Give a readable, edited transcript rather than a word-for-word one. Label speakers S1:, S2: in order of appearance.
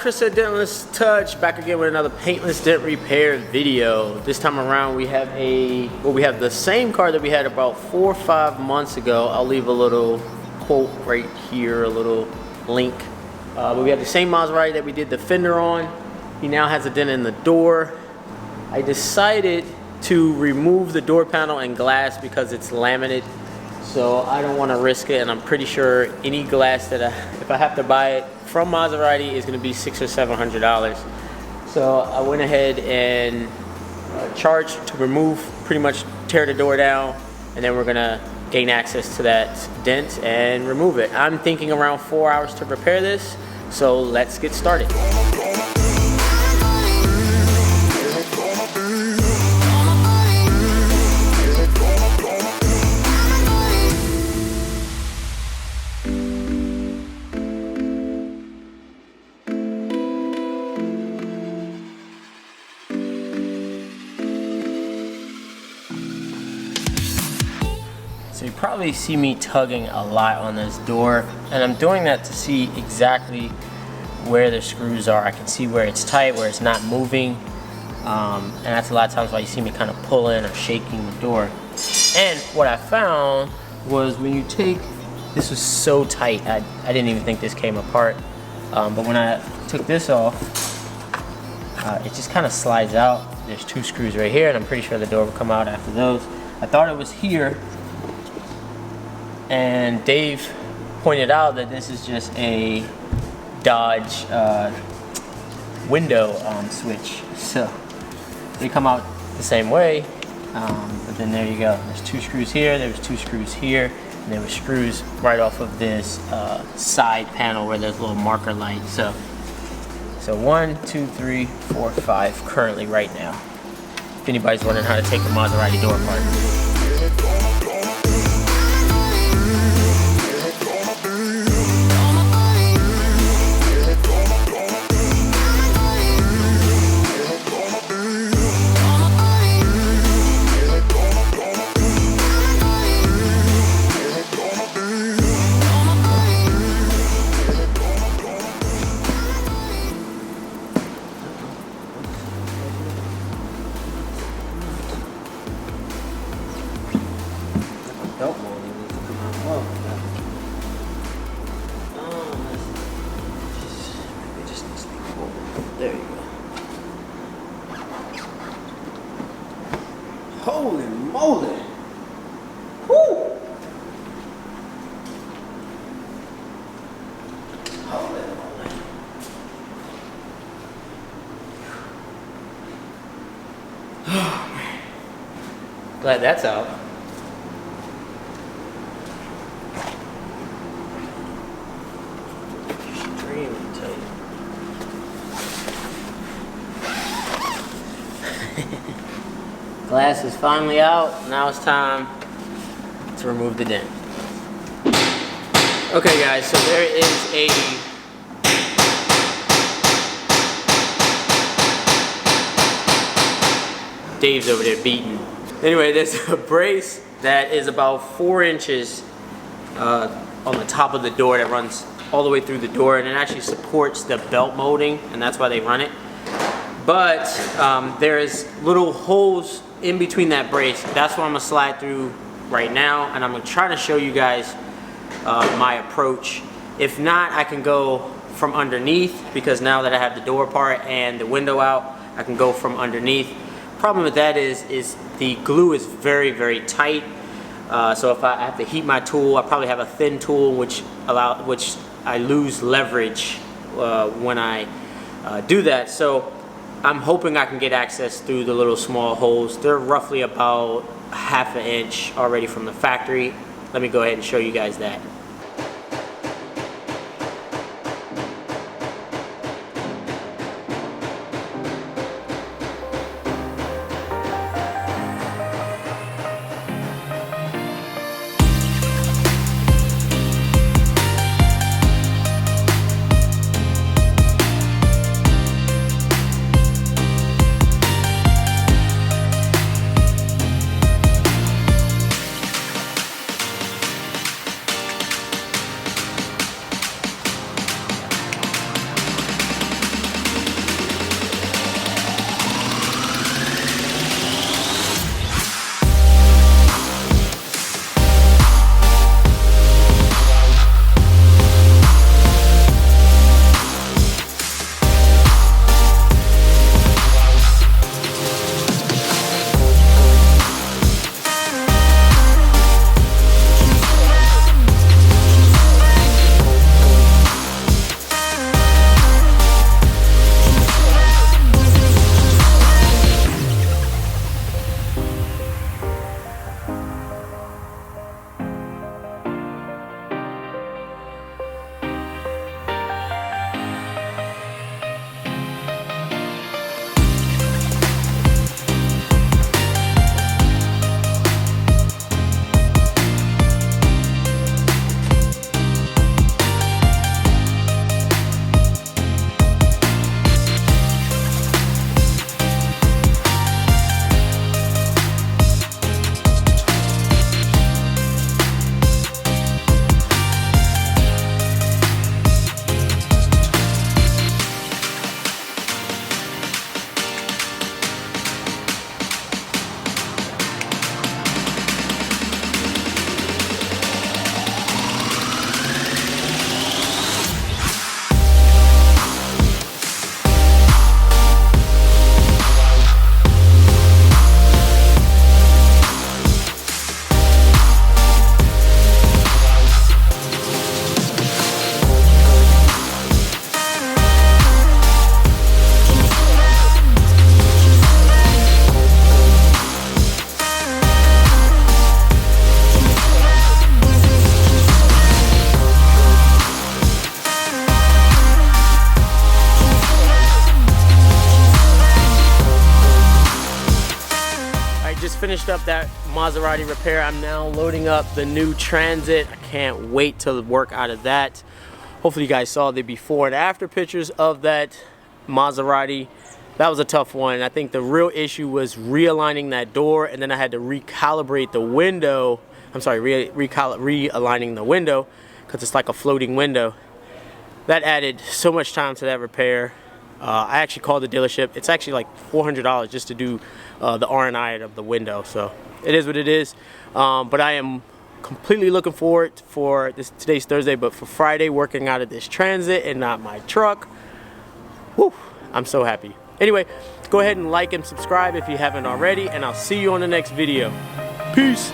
S1: Chris at Dentless Touch, back again with another Paintless Dent Repair video. This time around we have the same car that we had about 4 or 5 months ago. I'll leave a little quote right here, a little link. But we have the same Maserati that we did the fender on. He now has a dent in the door. I decided to remove the door panel and glass because it's laminated. So I don't want to risk it, and I'm pretty sure any glass that if I have to buy it from Maserati is going to be $600 or $700. So I went ahead and charged to remove, pretty much tear the door down, and then we're going to gain access to that dent and remove it. I'm thinking around 4 hours to repair this, so let's get started. So you probably see me tugging a lot on this door, and I'm doing that to see exactly where the screws are. I can see where it's tight, where it's not moving, and that's a lot of times why you see me kind of pulling or shaking the door. And what I found was when you take, this was so tight, I didn't even think this came apart, but when I took this off, it just kind of slides out. There's 2 screws right here, and I'm pretty sure the door will come out after those. I thought it was here, and Dave pointed out that this is just a Dodge window switch. So they come out the same way, but then there you go. There's 2 screws here, there was 2 screws here, and there were screws right off of this side panel where there's a little marker light. So 1, 2, 3, 4, 5 currently right now. If anybody's wondering how to take a Maserati door apart. There you go. Holy moly! Woo! Holy moly! Oh man! Glad that's out. Extremely tight. Glass is finally out. Now it's time to remove the dent. Okay guys, so there is a Dave's over there beating. Anyway, there's a brace that is about 4 inches on the top of the door that runs all the way through the door, and it actually supports the belt molding, and that's why they run it. But there's little holes in between that brace. That's what I'm gonna slide through right now, and I'm gonna try to show you guys my approach. If not, I can go from underneath, because now that I have the door apart and the window out, I can go from underneath. Problem with that is the glue is very, very tight. So if I have to heat my tool, I probably have a thin tool, which I lose leverage when I do that. So I'm hoping I can get access through the little small holes. They're roughly about ½ an inch already from the factory. Let me go ahead and show you guys that. up that Maserati repair. I'm now loading up the new Transit. I can't wait to work out of that. Hopefully you guys saw the before and after pictures of that Maserati. That was a tough one. I think the real issue was realigning that door, and then I had to recalibrate the window. I'm sorry, realigning the window, because it's like a floating window. That added so much time to that repair. I actually called the dealership. It's actually like $400 just to do the R&I of the window. So it is what it is. But I am completely looking forward for this. Today's Thursday, but for Friday, working out of this Transit and not my truck. Whew, I'm so happy. Anyway, go ahead and like and subscribe if you haven't already, and I'll see you on the next video. Peace.